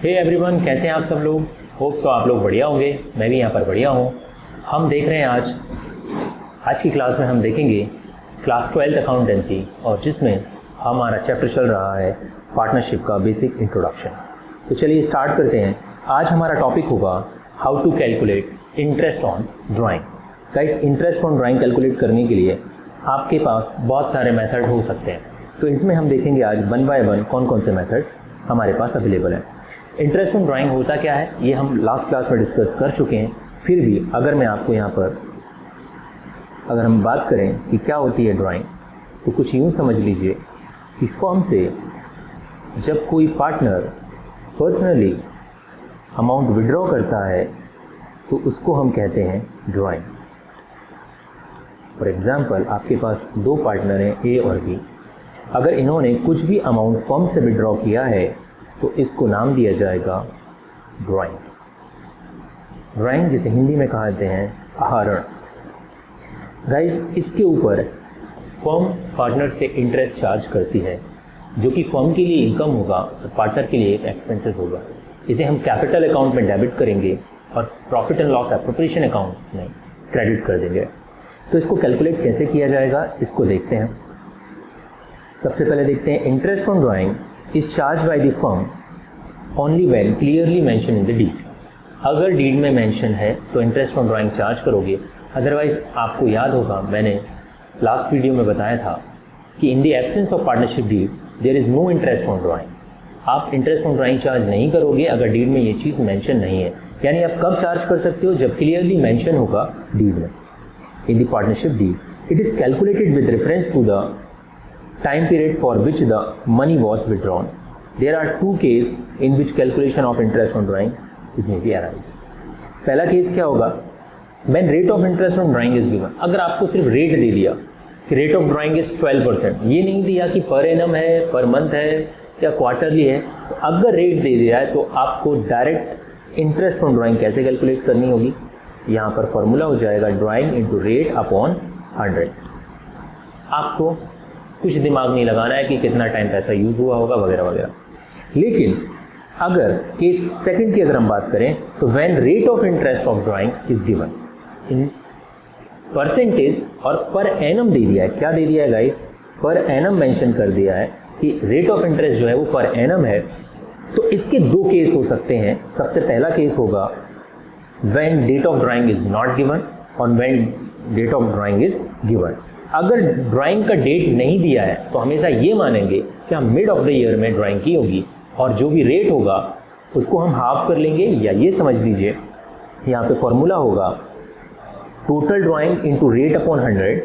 Hey everyone, कैसे हैं आप सब लोग। होप सो आप लोग बढ़िया होंगे। मैं भी यहाँ पर बढ़िया हूँ। हम देख रहे हैं आज की क्लास में हम देखेंगे क्लास 12th अकाउंटेंसी, और जिसमें हमारा चैप्टर चल रहा है पार्टनरशिप का बेसिक इंट्रोडक्शन। तो चलिए स्टार्ट करते हैं। आज हमारा टॉपिक होगा how to calculate interest on drawing. Guys, interest on drawing calculate करने के लिए आपके पास बहुत सारे मेथड हो सकते हैं, तो इसमें हम देखेंगे आज वन बाय वन कौन कौन से मेथड्स हमारे पास अवेलेबल हैं। इंटरेस्ट ऑन ड्राइंग होता क्या है ये हम लास्ट क्लास में डिस्कस कर चुके हैं। फिर भी अगर मैं आपको यहाँ पर अगर हम बात करें कि क्या होती है ड्राइंग, तो कुछ यूँ समझ लीजिए कि फर्म से जब कोई पार्टनर पर्सनली अमाउंट विड्रॉ करता है तो उसको हम कहते हैं ड्राइंग। फॉर एग्जाम्पल, आपके पास दो पार्टनर हैं ए और बी। अगर इन्होंने कुछ भी अमाउंट फर्म से विड्रॉ किया है तो इसको नाम दिया जाएगा ड्राइंग। ड्राइंग जिसे हिंदी में कहते हैं आहरण। गाइस, इसके ऊपर फर्म पार्टनर से इंटरेस्ट चार्ज करती है, जो कि फर्म के लिए इनकम होगा और पार्टनर के लिए एक एक्सपेंसेस होगा। इसे हम कैपिटल अकाउंट में डेबिट करेंगे और profit and loss appropriation account में क्रेडिट कर देंगे। तो इसको कैलकुलेट कैसे किया जाएगा इसको देखते हैं। सबसे पहले देखते हैं, interest on drawing is charge by the firm only when clearly mention in the deed. अगर डीड में मेंशन है तो इंटरेस्ट ऑन ड्राइंग चार्ज करोगे, अदरवाइज आपको याद होगा मैंने लास्ट वीडियो में बताया था कि in the absence of partnership deed there is no interest on drawing. आप इंटरेस्ट ऑन ड्राइंग चार्ज नहीं करोगे अगर डीड में ये चीज़ मेंशन नहीं है। यानी आप कब चार्ज कर सकते हो, जब क्लियरली मेंशन होगा डीड में, in the partnership deed. It is calculated with reference to the time period for which the money was withdrawn. There are two cases in which calculation of interest on drawing is may be arise. पहला case क्या होगा, when rate of interest on drawing is given। अगर आपको सिर्फ rate दे दिया कि rate of drawing is 12%, ये नहीं दिया कि पर एनम है, पर मंथ है या क्वार्टरली है, तो अगर रेट दे दिया है तो आपको डायरेक्ट इंटरेस्ट ऑन ड्राइंग कैसे कैलकुलेट करनी होगी। यहाँ पर फॉर्मूला हो जाएगा ड्राइंग इंटू रेट अपॉन 100। आपको कुछ दिमाग नहीं लगाना है कि कितना टाइम पैसा यूज़ हुआ होगा वगैरह वगैरह। लेकिन अगर केस सेकंड की अगर हम बात करें तो when rate of interest of drawing is given in percentage और पर एनम दे दिया है। क्या दे दिया है गाइस, पर एनम मेंशन कर दिया है कि रेट ऑफ इंटरेस्ट जो है वो पर एनम है। तो इसके दो केस हो सकते हैं। सबसे पहला केस होगा when date of drawing is not given और when date of drawing is given. अगर ड्राइंग का डेट नहीं दिया है तो हमेशा ये मानेंगे कि हम मिड ऑफ द ईयर में ड्राइंग की होगी, और जो भी रेट होगा उसको हम हाफ कर लेंगे, या ये समझ लीजिए यहाँ पे फॉर्मूला होगा total drawing into rate upon 100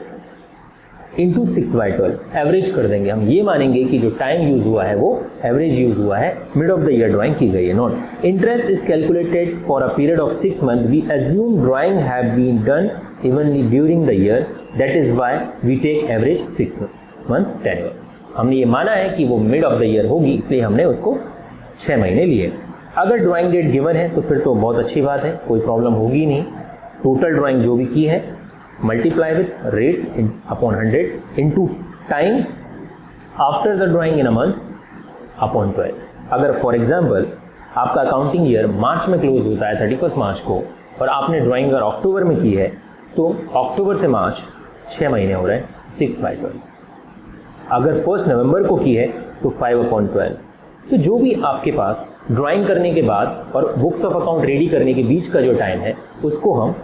into 6/12 average कर देंगे। हम ये मानेंगे कि जो टाइम यूज़ हुआ है वो एवरेज यूज़ हुआ है, mid of the year drawing की गई है। Note, interest is calculated for a period of 6 month. We assume drawing have been done evenly during the year, that is why we take average 6 month 10 year. हमने ये माना है कि वो mid of the year होगी, इसलिए हमने उसको 6 महीने लिए। अगर ड्राइंग डेट गिवन है तो फिर तो बहुत अच्छी बात है, कोई प्रॉब्लम होगी नहीं। टोटल ड्राइंग जो भी की है multiply with rate upon 100 into time after the drawing in a month upon 12। अगर फॉर एग्जाम्पल आपका अकाउंटिंग ईयर मार्च में क्लोज होता है 31 मार्च को, और आपने ड्राइंग अगर अक्टूबर में की है तो अक्टूबर से मार्च 6 महीने हो रहे हैं, 6/12। अगर 1 नवंबर को की है तो 5/12। तो जो भी आपके पास ड्राइंग करने के बाद और बुक्स ऑफ अकाउंट रेडी करने के बीच का जो टाइम है उसको हम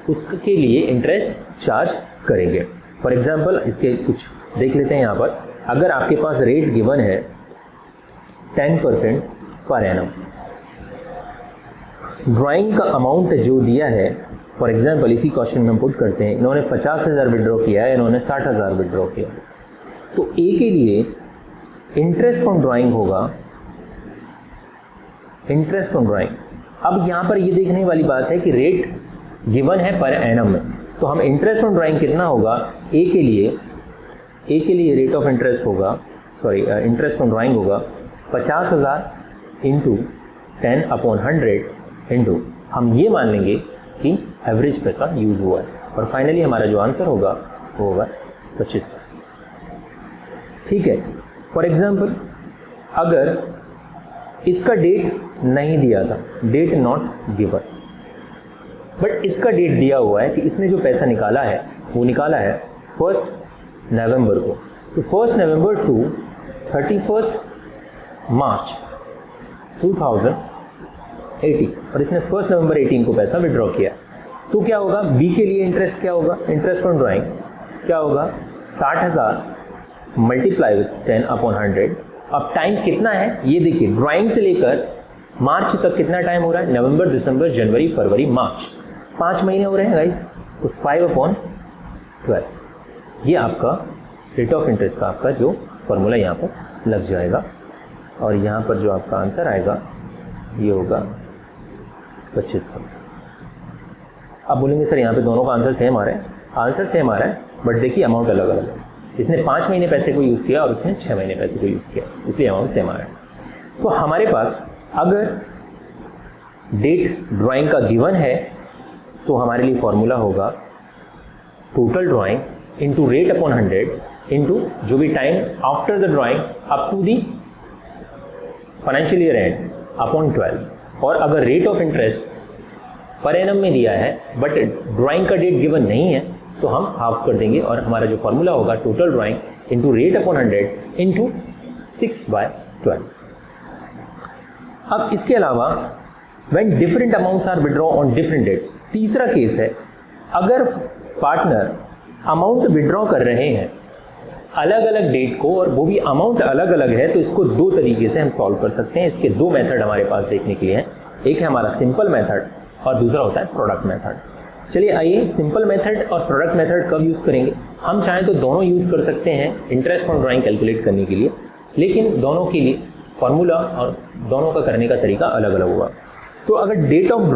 उसके लिए इंटरेस्ट चार्ज करेंगे। फॉर एग्जांपल इसके कुछ देख लेते हैं। यहाँ पर अगर आपके पास रेट गिवन है 10% पर एनम, ड्राइंग का अमाउंट जो दिया है, फॉर एग्जाम्पल इसी क्वेश्चन में हम पुट करते हैं, इन्होंने 50,000 विड्रॉ किया है, इन्होंने 60,000 विड्रॉ किया, तो ए के लिए इंटरेस्ट ऑन ड्राइंग होगा इंटरेस्ट ऑन ड्राइंग। अब यहाँ पर ये देखने वाली बात है कि रेट गिवन है पर एनम में, तो हम इंटरेस्ट ऑन ड्राइंग कितना होगा ए के लिए रेट ऑफ इंटरेस्ट होगा, सॉरी इंटरेस्ट ऑन ड्राइंग होगा 50,000 इंटू 10/100 इंटू हम ये मान लेंगे कि एवरेज पैसा यूज़ हुआ है, और फाइनली हमारा जो आंसर होगा वो होगा 2500। ठीक है। फॉर एग्जाम्पल अगर इसका डेट नहीं दिया था, डेट नॉट गिवन, बट इसका डेट दिया हुआ है कि इसने जो पैसा निकाला है वो निकाला है 1 नवंबर को। तो 1 नवंबर टू 31 मार्च 2018, और इसने 1 नवंबर 18 को पैसा विड्रॉ किया। तो क्या होगा, बी के लिए इंटरेस्ट क्या होगा, इंटरेस्ट ऑन ड्राइंग क्या होगा, 60,000 मल्टीप्लाई विथ 10/100। अब टाइम कितना है ये देखिए, ड्राइंग से लेकर मार्च तक कितना टाइम हो रहा है, नवंबर, दिसंबर, जनवरी, फरवरी, मार्च, 5 महीने हो रहे हैं गाइस। तो 5/12 ये आपका रेट ऑफ इंटरेस्ट का आपका जो फॉर्मूला यहाँ पर लग जाएगा, और यहाँ पर जो आपका आंसर आएगा ये होगा 2500। अब बोलेंगे सर यहाँ पे दोनों का आंसर सेम आ रहा है, आंसर सेम आ रहा है बट देखिए अमाउंट अलग अलग है। इसने 5 महीने पैसे को यूज़ किया और उसने 6 महीने पैसे को यूज़ किया, इसलिए अमाउंट सेम आ रहा है। तो हमारे पास अगर डेट ड्राइंग का गिवन है तो हमारे लिए फॉर्मूला होगा total drawing into rate upon 100 into जो भी time after the drawing up to the financial year end upon 12। और अगर rate of interest per annum में दिया है बट ड्राइंग का डेट गिवन नहीं है तो हम हाफ कर देंगे, और हमारा जो फॉर्मूला होगा total drawing into rate upon 100 into 6/12। अब इसके अलावा when different amounts are withdrawn on different dates, तीसरा केस है अगर पार्टनर अमाउंट विड्रॉ कर रहे हैं अलग अलग डेट को और वो भी अमाउंट अलग अलग है, तो इसको 2 तरीके से हम सॉल्व कर सकते हैं। इसके 2 मेथड हमारे पास देखने के लिए हैं, एक है हमारा सिंपल मेथड और दूसरा होता है प्रोडक्ट मेथड। चलिए आइए सिंपल मेथड और प्रोडक्ट मेथड कब यूज़ करेंगे, हम चाहें तो दोनों यूज़ कर सकते हैं इंटरेस्ट ऑन ड्राइंग कैलकुलेट करने के लिए, लेकिन दोनों के लिए फॉर्मूला और दोनों का करने का तरीका अलग अलग होगा। तो अगर डेट ऑफ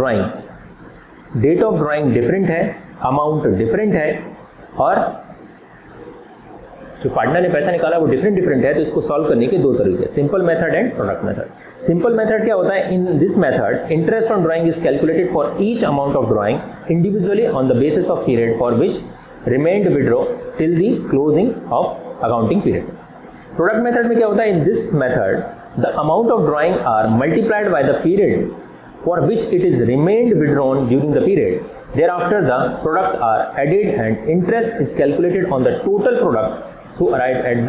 ड्राइंग डिफरेंट है, अमाउंट डिफरेंट है और जो पार्टनर ने पैसा निकाला वो डिफरेंट है, तो इसको सॉल्व करने के 2 तरीके, simple method and product method. Simple method क्या होता है, in this method interest on drawing is calculated for each amount of drawing individually on the basis of period for which remained withdraw till the closing of accounting period. Product method में क्या होता है, in this method the amount of drawing are multiplied by the period for which it is remained withdrawn during the period. Thereafter the product are added and interest is calculated on the total product so arrived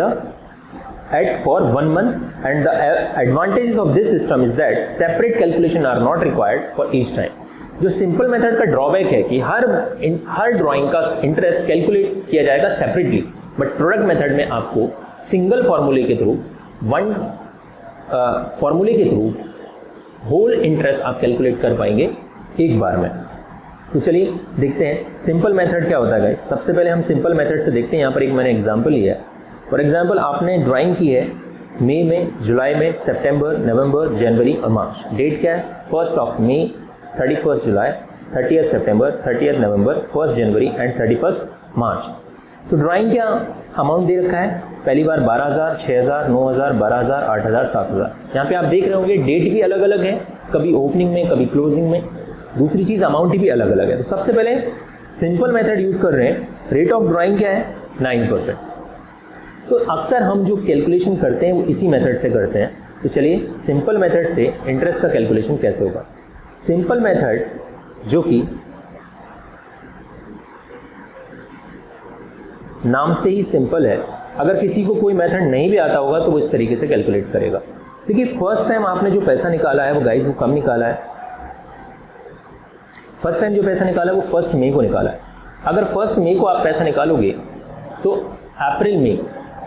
at for 1 month, and the advantages of this system is that separate calculation are not required for each time. जो simple method का drawback है कि हर drawing का interest calculate किया जाएगा separately, but product method में आपको single फॉर्मूले के थ्रू होल इंटरेस्ट आप कैलकुलेट कर पाएंगे एक बार में। तो चलिए देखते हैं सिंपल मेथड क्या होता है गाइस। सबसे पहले हम सिंपल मेथड से देखते हैं। यहाँ पर एक मैंने एग्जांपल लिया है। फॉर एग्जांपल आपने ड्राइंग की है मई में, जुलाई में, सितंबर, नवंबर, जनवरी और मार्च। डेट क्या है, 1 मई, 31 जुलाई, 30 सितंबर, 30 नवंबर, 1 जनवरी एंड 31 मार्च। तो ड्राइंग क्या अमाउंट दे रखा है, पहली बार 12,000, 6,000, 9,000, 12,000, 8,000, 7,000। यहाँ पे आप देख रहे होंगे डेट भी अलग अलग है, कभी ओपनिंग में कभी क्लोजिंग में। दूसरी चीज़ अमाउंट भी अलग अलग है। तो सबसे पहले सिंपल मेथड यूज़ कर रहे हैं। रेट ऑफ ड्राइंग क्या है, 9%। तो अक्सर हम जो कैलकुलेशन करते हैं वो इसी मेथड से करते हैं। तो चलिए सिंपल मेथड से इंटरेस्ट का कैलकुलेशन कैसे होगा। सिंपल मेथड जो कि नाम से ही सिंपल है, अगर किसी को कोई मेथड नहीं भी आता होगा तो वो इस तरीके से कैलकुलेट करेगा। देखिए फर्स्ट टाइम आपने जो पैसा निकाला है वो गाइस वो कब निकाला है, फर्स्ट टाइम जो पैसा निकाला है वो 1 मई को निकाला है। अगर 1 मई को आप पैसा निकालोगे तो अप्रैल में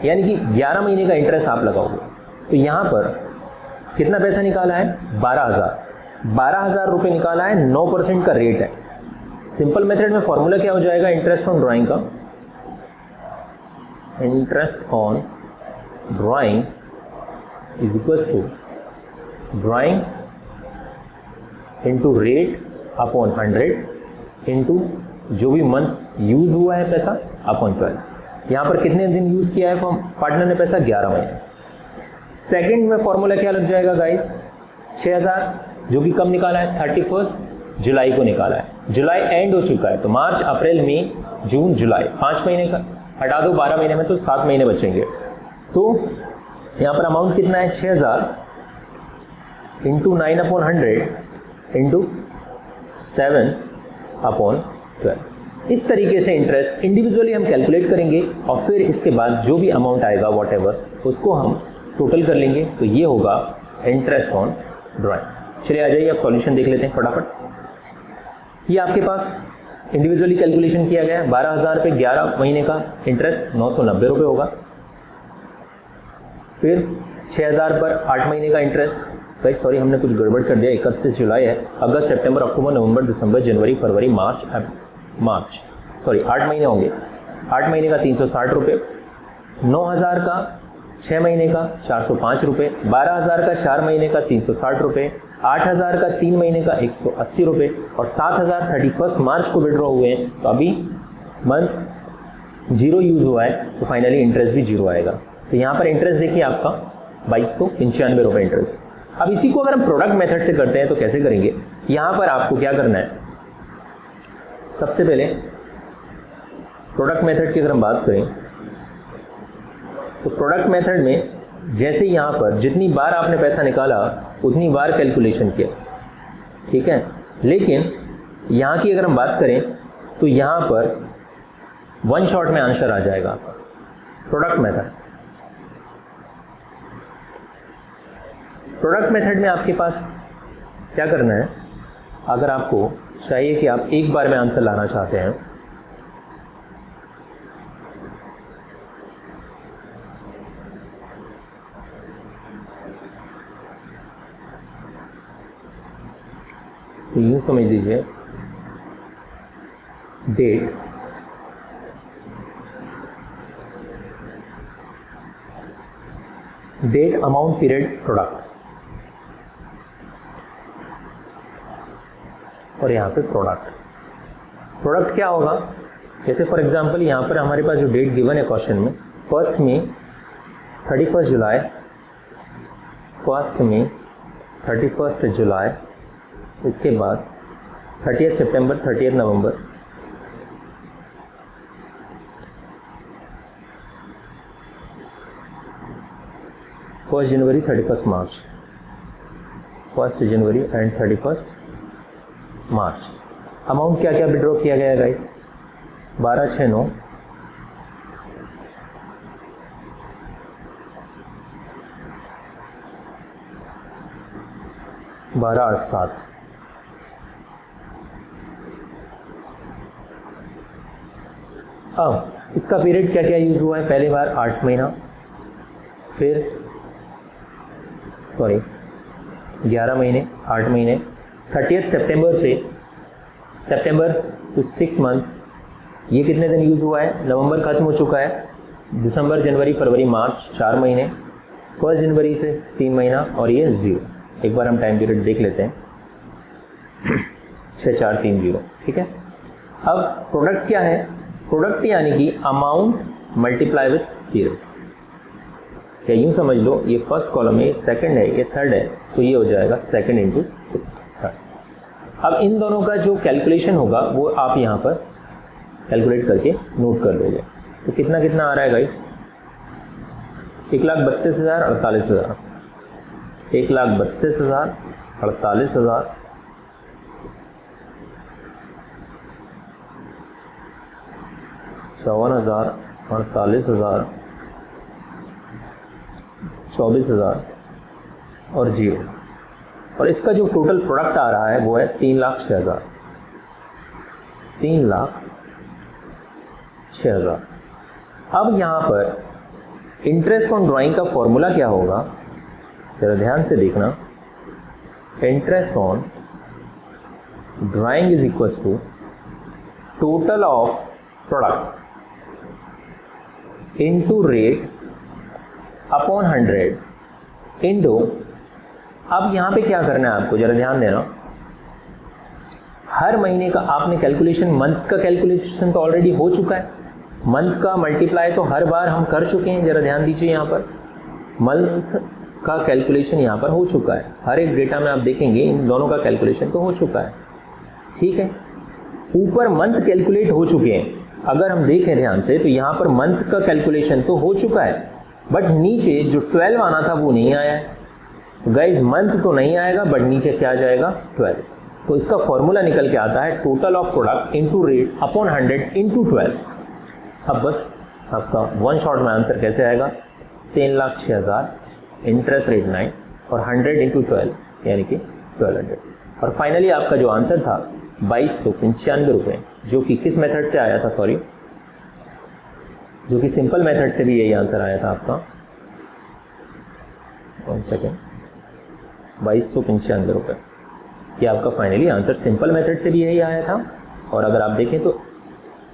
यानी कि 11 महीने का इंटरेस्ट आप लगाओगे। तो यहाँ पर कितना पैसा निकाला है, 12,000 रुपये निकाला है, 9% का रेट है। सिंपल मेथड में फॉर्मूला क्या हो जाएगा इंटरेस्ट ऑन ड्राइंग का, interest on drawing is equals to drawing into rate upon 100 into जो भी मंथ यूज हुआ है पैसा अपॉन 12। यहाँ पर कितने दिन यूज किया है पार्टनर ने पैसा, 11 महीने। सेकंड में फॉर्मूला क्या लग जाएगा गाइस, 6,000 जो कि कब निकाला है, 31 जुलाई को निकाला है। जुलाई एंड हो चुका है तो मार्च, अप्रैल, मई, जून, जुलाई 5 महीने का हटा दो, 12 महीने में तो 7 महीने बचेंगे। तो यहाँ पर अमाउंट कितना है, 6,000 इंटू 9/100 इंटू 7/12। इस तरीके से इंटरेस्ट इंडिविजुअली हम कैलकुलेट करेंगे और फिर इसके बाद जो भी अमाउंट आएगा वॉट एवर उसको हम टोटल कर लेंगे, तो ये होगा इंटरेस्ट ऑन ड्राइंग। चलिए आ जाइए अब सॉल्यूशन देख लेते हैं फटाफट। ये आपके पास इंडिविजुअली कैलकुलेशन किया गया है। 12,000 पे 11 महीने का इंटरेस्ट 990 रुपये होगा। फिर 6,000 पर 8 महीने का इंटरेस्ट, भाई सॉरी हमने कुछ गड़बड़ कर दिया, 31 जुलाई है, अगस्त सितंबर अक्टूबर नवंबर दिसंबर जनवरी फरवरी मार्च 8 महीने होंगे। 8 महीने का 360 रुपये, 9,000 का 6 महीने का 405 रुपये, 12,000 का 4 महीने का 360 रुपये, 8,000 का 3 महीने का 180 रुपये और 7,000 31 मार्च को विड्रॉ हुए हैं, तो अभी मंथ 0 यूज़ हुआ है, तो फाइनली इंटरेस्ट भी 0 आएगा। तो यहाँ पर इंटरेस्ट देखिए आपका 2295 रुपये इंटरेस्ट। अब इसी को अगर हम प्रोडक्ट मेथड से करते हैं तो कैसे करेंगे, यहाँ पर आपको क्या करना है, सबसे पहले प्रोडक्ट मेथड की अगर हम बात करें तो प्रोडक्ट मेथड में जैसे यहाँ पर जितनी बार आपने पैसा निकाला उतनी बार कैलकुलेशन किया, ठीक है। लेकिन यहाँ की अगर हम बात करें तो यहाँ पर वन शॉट में आंसर आ जाएगा आपका। प्रोडक्ट मेथड में आपके पास क्या करना है, अगर आपको चाहिए कि आप एक बार में आंसर लाना चाहते हैं तो यूँ समझ लीजिए डेट अमाउंट पीरियड प्रोडक्ट और यहाँ पे प्रोडक्ट क्या होगा, जैसे फॉर एग्जांपल यहाँ पर हमारे पास जो डेट गिवन है क्वेश्चन में 1 मई 31 जुलाई, 1 मई 31 जुलाई, इसके बाद 30 सितंबर 30 नवंबर, 1 जनवरी 31 मार्च, 1 जनवरी एंड 31 मार्च। अमाउंट क्या क्या विड्रॉ किया गया है गाइस, 1269, 1287, अब इसका पीरियड क्या क्या यूज़ हुआ है, पहली बार 8 महीना, फिर 11 महीने 8 महीने, 30 सितंबर से सितंबर टू 6 मंथ, ये कितने दिन यूज़ हुआ है, नवंबर खत्म हो चुका है, दिसंबर जनवरी फरवरी मार्च 4 महीने, 1 जनवरी से 3 महीना और ये 0। एक बार हम टाइम पीरियड देख लेते हैं 6430, ठीक है। अब प्रोडक्ट क्या है, प्रोडक्ट यानी कि अमाउंट मल्टीप्लाई विथ पीरियड, या यूँ समझ लो ये फर्स्ट कॉलम है, सेकंड है, ये थर्ड है, तो ये हो जाएगा सेकंड इंटू थर्ड। अब इन दोनों का जो कैलकुलेशन होगा वो आप यहाँ पर कैलकुलेट करके नोट कर लोगे। तो कितना कितना आ रहा है गाइस, 1,32,000 48,000, 1,32,000 48,000, 54,000 48,000, 24,000 और 0, और इसका जो टोटल प्रोडक्ट आ रहा है वो है 3,06,000, 3,06,000। अब यहाँ पर इंटरेस्ट ऑन ड्राइंग का फॉर्मूला क्या होगा, जरा ध्यान से देखना। Interest on drawing is equal to total of product into rate upon 100 into, अब यहाँ पे क्या करना है आपको, जरा ध्यान देना। हर महीने का आपने कैलकुलेशन, मंथ का कैलकुलेशन तो ऑलरेडी हो चुका है, मंथ का मल्टीप्लाई तो हर बार हम कर चुके हैं, जरा ध्यान दीजिए। यहाँ पर मंथ का कैलकुलेशन यहाँ पर हो चुका है, हर एक डेटा में आप देखेंगे इन दोनों का कैलकुलेशन तो हो चुका है, ठीक है। ऊपर मंथ कैलकुलेट हो चुके हैं, अगर हम देखें ध्यान से तो यहाँ पर मंथ का कैलकुलेशन तो हो चुका है, बट नीचे जो 12 आना था वो नहीं आया है। तो गाइज मंथ तो नहीं आएगा बट नीचे क्या आ जाएगा 12। तो इसका फॉर्मूला निकल के आता है total of product into rate upon 100 into 12। अब बस आपका वन शॉट में आंसर कैसे आएगा, 3,06,000 इंटरेस्ट रेट 9 और 100 इंटू 12 यानी कि 1200। और फाइनली आपका जो आंसर था 2295 रुपये, जो कि किस मेथड से आया था, सॉरी, जो कि सिंपल मेथड से भी यही आंसर आया था आपका, 1 सेकेंड, 2295 रुपये। ये आपका फाइनली आंसर सिंपल मेथड से भी यही आया था, और अगर आप देखें तो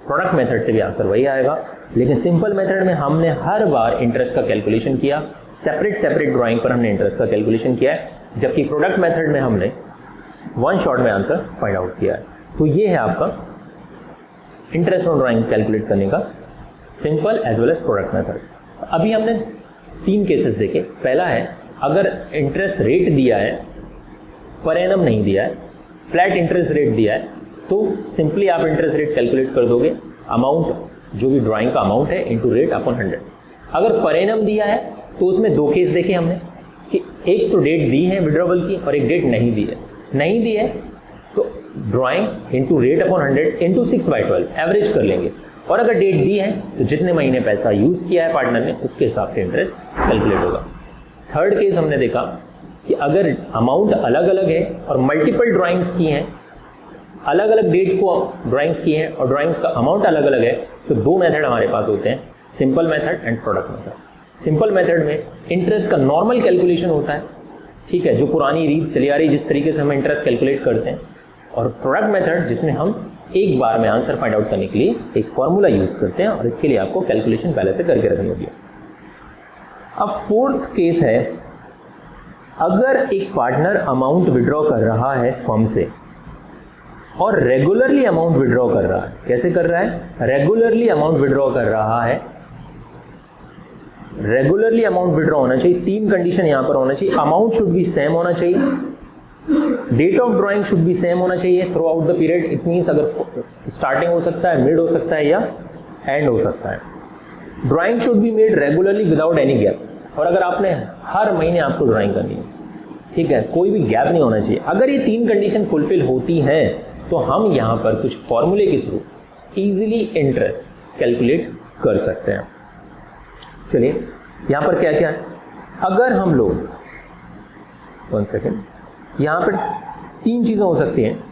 प्रोडक्ट मेथड से भी आंसर वही आएगा। लेकिन सिंपल मेथड में हमने हर बार इंटरेस्ट का कैलकुलेशन किया, सेपरेट ड्राइंग पर हमने इंटरेस्ट का कैलकुलेशन किया है, जबकि प्रोडक्ट मेथड में हमने वन शॉट में आंसर फाइंड आउट किया है। तो ये है आपका इंटरेस्ट ऑन ड्राइंग कैलकुलेट करने का simple as well as product method. अभी हमने 3 केसेस देखे। पहला है अगर इंटरेस्ट रेट दिया है, पर एनम नहीं दिया है, फ्लैट इंटरेस्ट रेट दिया है, तो सिंपली आप इंटरेस्ट रेट कैलकुलेट कर दोगे, अमाउंट जो भी ड्राइंग का अमाउंट है इंटू रेट अपॉन 100। अगर पर एनम दिया है तो उसमें 2 केस देखे हमने कि एक तो डेट दी है विड्रॉवल की और एक डेट नहीं दी है। नहीं दी है तो drawing into rate upon 100 into 6/12 average कर लेंगे, और अगर डेट दी है तो जितने महीने पैसा यूज़ किया है पार्टनर ने उसके हिसाब से इंटरेस्ट कैलकुलेट होगा। थर्ड केस हमने देखा कि अगर अमाउंट अलग अलग है और मल्टीपल ड्राइंग्स की हैं, अलग अलग डेट को ड्राइंग्स की हैं और ड्राइंग्स का अमाउंट अलग अलग है, तो 2 मेथड हमारे पास होते हैं, simple method and product method. Simple method में इंटरेस्ट का नॉर्मल कैलकुलेशन होता है, ठीक है, जो पुरानी रीत चली आ रही जिस तरीके से हम इंटरेस्ट कैलकुलेट करते हैं, और प्रोडक्ट मेथड जिसमें हम एक बार में आंसर फाइंड आउट करने के लिए एक फॉर्मूला यूज़ करते हैं, और इसके लिए आपको कैलकुलेशन पहले से करके रखनी होगी। अब फोर्थ केस है, अगर एक पार्टनर अमाउंट विड्रॉ कर रहा है फर्म से और रेगुलरली अमाउंट विड्रॉ कर रहा है। कैसे कर रहा है? रेगुलरली अमाउंट विड्रॉ कर रहा है। रेगुलरली अमाउंट विड्रॉ होना चाहिए। 3 कंडीशन यहां पर होना चाहिए। अमाउंट शुड बी सेम होना चाहिए, date of drawing should be same होना चाहिए throughout the period. It means अगर स्टार्टिंग हो सकता है, मिड हो सकता है या एंड हो सकता है। Drawing should be made regularly without any gap, और अगर आपने हर महीने आपको ड्राइंग करनी है, ठीक है, कोई भी गैप नहीं होना चाहिए। अगर ये 3 कंडीशन फुलफिल होती हैं तो हम यहां पर कुछ फॉर्मूले के थ्रू इजीली इंटरेस्ट कैलकुलेट कर सकते हैं। चलिए यहां पर क्या क्या है, अगर हम लोग 1 सेकेंड, यहां पर 3 चीजें हो सकती हैं।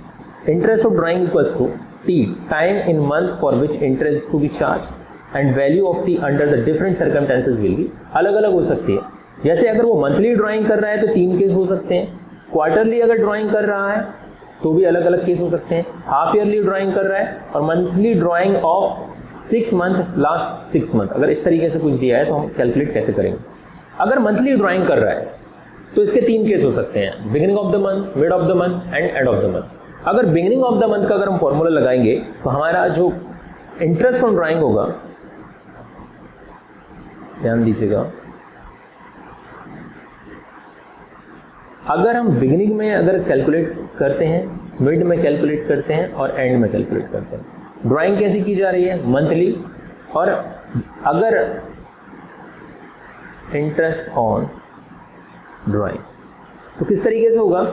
Interest of drawing equals to T, time in month for which interest to be charge, and value of T under the different circumstances will be. अलग अलग हो सकती है। जैसे अगर वो मंथली ड्राइंग कर रहा है तो 3 केस हो सकते हैं। क्वार्टरली अगर ड्राइंग कर रहा है तो भी अलग अलग केस हो सकते हैं। हाफ ईयरली ड्राइंग कर रहा है और monthly drying of 6 month, last 6 month, अगर इस तरीके से कुछ दिया है तो हम कैलकुलेट कैसे करेंगे। अगर मंथली ड्राइंग कर रहा है तो इसके 3 केस हो सकते हैं, beginning of the month, mid of the month and end of the month. अगर बिगिनिंग ऑफ द मंथ का अगर हम फॉर्मूला लगाएंगे तो हमारा जो इंटरेस्ट ऑन ड्राइंग होगा, ध्यान दीजिएगा, अगर हम बिगिनिंग में अगर कैलकुलेट करते हैं, मिड में कैलकुलेट करते हैं और एंड में कैलकुलेट करते हैं। ड्राइंग कैसी की जा रही है? मंथली। और अगर इंटरेस्ट ऑन ड्राइंग तो किस तरीके से होगा?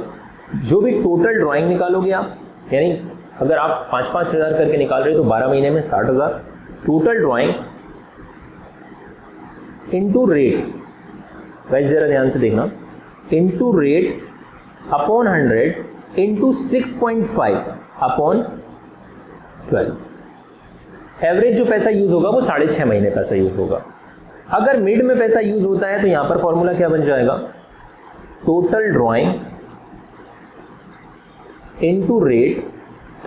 जो भी टोटल ड्राइंग निकालोगे आप, यानी अगर आप 5-5 हज़ार करके निकाल रहे हो तो 12 महीने में 60,000 total drawing into rate. Guys जरा ध्यान से देखना, into rate upon 100 into 6.5 upon 12। Average जो पैसा यूज होगा वो 6.5 महीने पैसा यूज होगा। अगर मिड में पैसा यूज होता है तो यहां पर फॉर्मूला क्या बन जाएगा? Total drawing into rate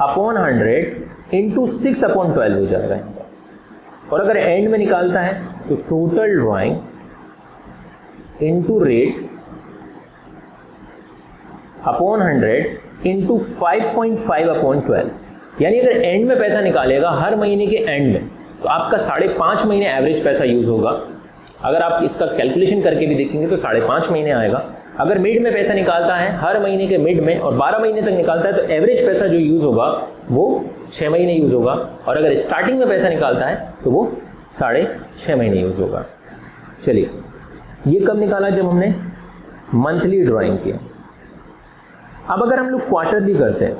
upon 100 into 6 upon 12 हो जाएगा यहां पर। और अगर एंड में निकालता है तो total drawing into rate upon 100 into 5.5 upon 12। यानी अगर एंड में पैसा निकालेगा हर महीने के एंड में तो आपका 5.5 महीने एवरेज पैसा यूज होगा। अगर आप इसका कैलकुलेशन करके भी देखेंगे तो 5.5 महीने आएगा। अगर मिड में पैसा निकालता है हर महीने के मिड में और 12 महीने तक निकालता है तो एवरेज पैसा जो यूज होगा वो 6 महीने यूज होगा। और अगर स्टार्टिंग में पैसा निकालता है तो वो 6.5 महीने यूज होगा। चलिए ये कब निकाला? जब हमने मंथली ड्राइंग की। अब अगर हम लोग क्वार्टरली करते हैं,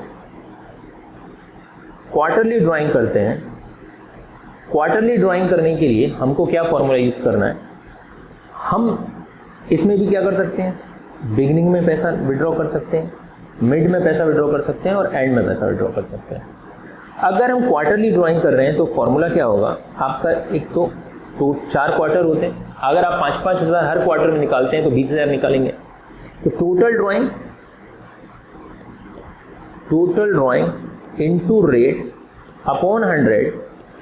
क्वार्टरली ड्राइंग करते हैं, क्वार्टरली ड्राइंग करने के लिए हमको क्या फॉर्मूला यूज करना है, हम इसमें भी क्या कर सकते हैं, बिगिनिंग में पैसा विड्रॉ कर सकते हैं, मिड में पैसा विड्रॉ कर सकते हैं और एंड में पैसा विड्रॉ कर सकते हैं। अगर हम क्वार्टरली ड्राइंग कर रहे हैं तो फॉर्मूला क्या होगा आपका, एक तो 4 क्वार्टर होते हैं, अगर आप 5-5 हज़ार हर क्वार्टर में निकालते हैं तो 20,000 निकालेंगे। तो total drawing into rate upon 100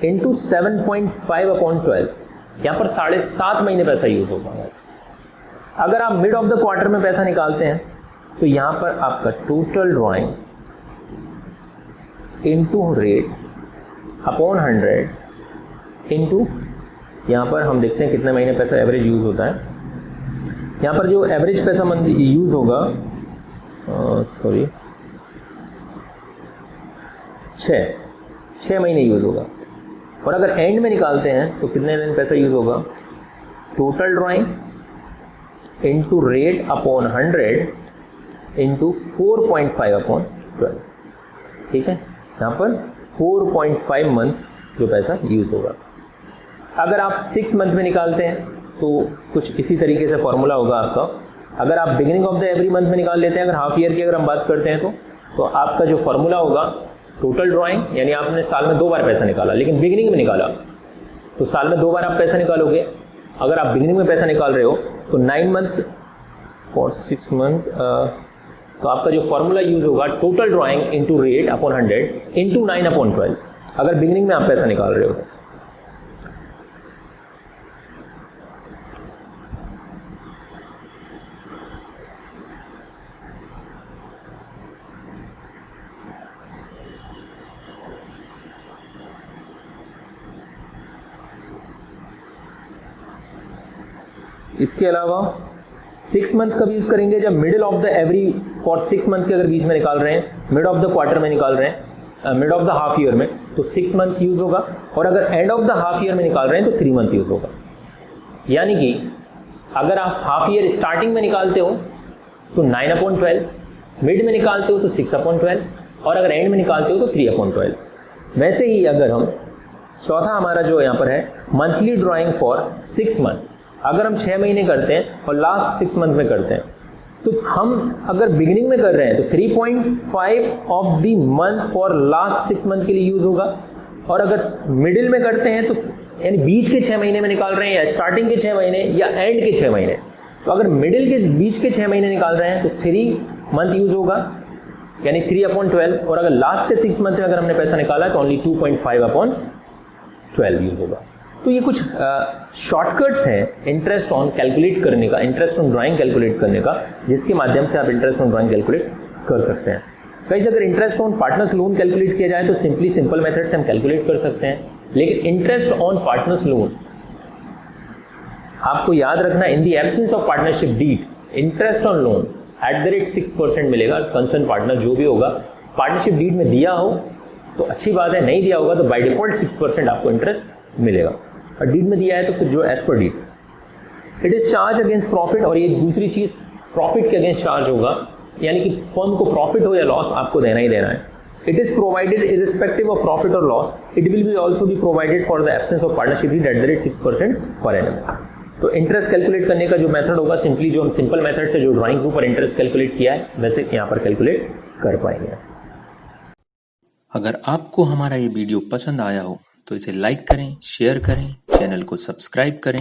into 7.5 upon 12, यहाँ पर 7.5 महीने पैसा यूज होगा। अगर आप मिड ऑफ द क्वार्टर में पैसा निकालते हैं तो यहाँ पर आपका total drawing into rate upon 100 into, यहाँ पर हम देखते हैं कितने महीने पैसा एवरेज यूज होता है। यहाँ पर जो एवरेज पैसा मंथ यूज होगा, 6 महीने यूज होगा। और अगर एंड में निकालते हैं तो कितने दिन पैसा यूज होगा, total drawing into rate upon 100 into 4.5 upon 12, ठीक है। यहाँ पर 4.5 मंथ जो पैसा यूज होगा। अगर आप 6 मंथ में निकालते हैं तो कुछ इसी तरीके से फॉर्मूला होगा आपका। अगर आप beginning of the every month में निकाल लेते हैं, अगर हाफ ईयर की अगर हम बात करते हैं तो आपका जो फॉर्मूला होगा टोटल ड्राइंग, यानी आपने साल में 2 बार पैसा निकाला लेकिन बिगिनिंग में निकाला, तो साल में 2 बार आप पैसा निकालोगे। अगर आप बिगिनिंग में पैसा निकाल रहे हो तो 9 मंथ फॉर 6 मंथ, तो आपका जो फॉर्मूला यूज होगा total drawing into rate upon 100 into 9 upon 12, अगर बिगिनिंग में आप पैसा निकाल रहे हो तो। इसके अलावा 6 मंथ का भी यूज करेंगे जब middle of the every for 6 month के अगर बीच में निकाल रहे हैं, मिड ऑफ द क्वार्टर में निकाल रहे हैं, mid of the half year में, तो 6 मंथ यूज होगा। और अगर end of the half year में निकाल रहे हैं तो 3 मंथ यूज होगा। यानी कि अगर आप हाफ ईयर स्टार्टिंग में निकालते हो तो 9 अपॉन 12, मिड में निकालते हो तो 6 अपॉन 12 और अगर एंड में निकालते हो तो 3 अपॉन 12। वैसे ही अगर हम चौथा हमारा जो यहाँ पर है मंथली ड्राइंग फॉर 6 मंथ, अगर हम 6 महीने करते हैं और लास्ट 6 मंथ में करते हैं तो हम अगर बिगिनिंग में कर रहे हैं तो 3.5 of the month for last 6 month के लिए यूज होगा। और अगर मिडिल में करते हैं तो यानी बीच के 6 महीने में निकाल रहे हैं या स्टार्टिंग के 6 महीने या एंड के 6 महीने, तो अगर मिडिल के बीच के 6 महीने निकाल रहे हैं तो 3 मंथ यूज होगा, यानी 3 अपॉन 12। और अगर लास्ट के 6 मंथ में अगर हमने पैसा निकाला है तो ओनली 2.5 अपॉन 12 यूज होगा। तो ये कुछ शॉर्टकट्स हैं इंटरेस्ट ऑन कैलकुलेट करने का, इंटरेस्ट ऑन ड्राइंग कैलकुलेट करने का, जिसके माध्यम से आप इंटरेस्ट ऑन ड्राइंग कैलकुलेट कर सकते हैं। कहीं अगर interest on partners loan calculate किया जाए तो सिंपल मेथड से हम कैलकुलेट कर सकते हैं, लेकिन इंटरेस्ट ऑन पार्टनर्स लोन आपको याद रखना, in the absence of partnership deed interest on loan @6% मिलेगा। कंसर्न पार्टनर जो भी होगा, पार्टनरशिप डीड में दिया हो तो अच्छी बात है, नहीं दिया होगा तो बाय डिफॉल्ट 6% आपको इंटरेस्ट मिलेगा। और डीड में दिया है तो फिर जो as per deed it is charge against profit. और ये दूसरी चीज प्रॉफिट के अगेंस्ट चार्ज होगा, यानी कि फर्म को प्रॉफिट हो या लॉस आपको देना ही देना है। It is provided irrespective of profit और loss, it will be also be provided for the absence of partnership deed @6% per annum. तो इंटरेस्ट कैलकुलेट करने का जो मेथड होगा, सिंपली जो हम सिंपल मेथड से जो ड्राइंग के ऊपर इंटरेस्ट कैलकुलेट किया है वैसे यहाँ पर कैलकुलेट कर पाएंगे। अगर आपको हमारा ये वीडियो पसंद आया हो तो इसे लाइक करें, शेयर करें, चैनल को सब्सक्राइब करें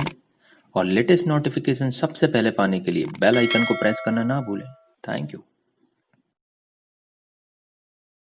और लेटेस्ट नोटिफिकेशन सबसे पहले पाने के लिए बेल आइकन को प्रेस करना ना भूलें। Thank you.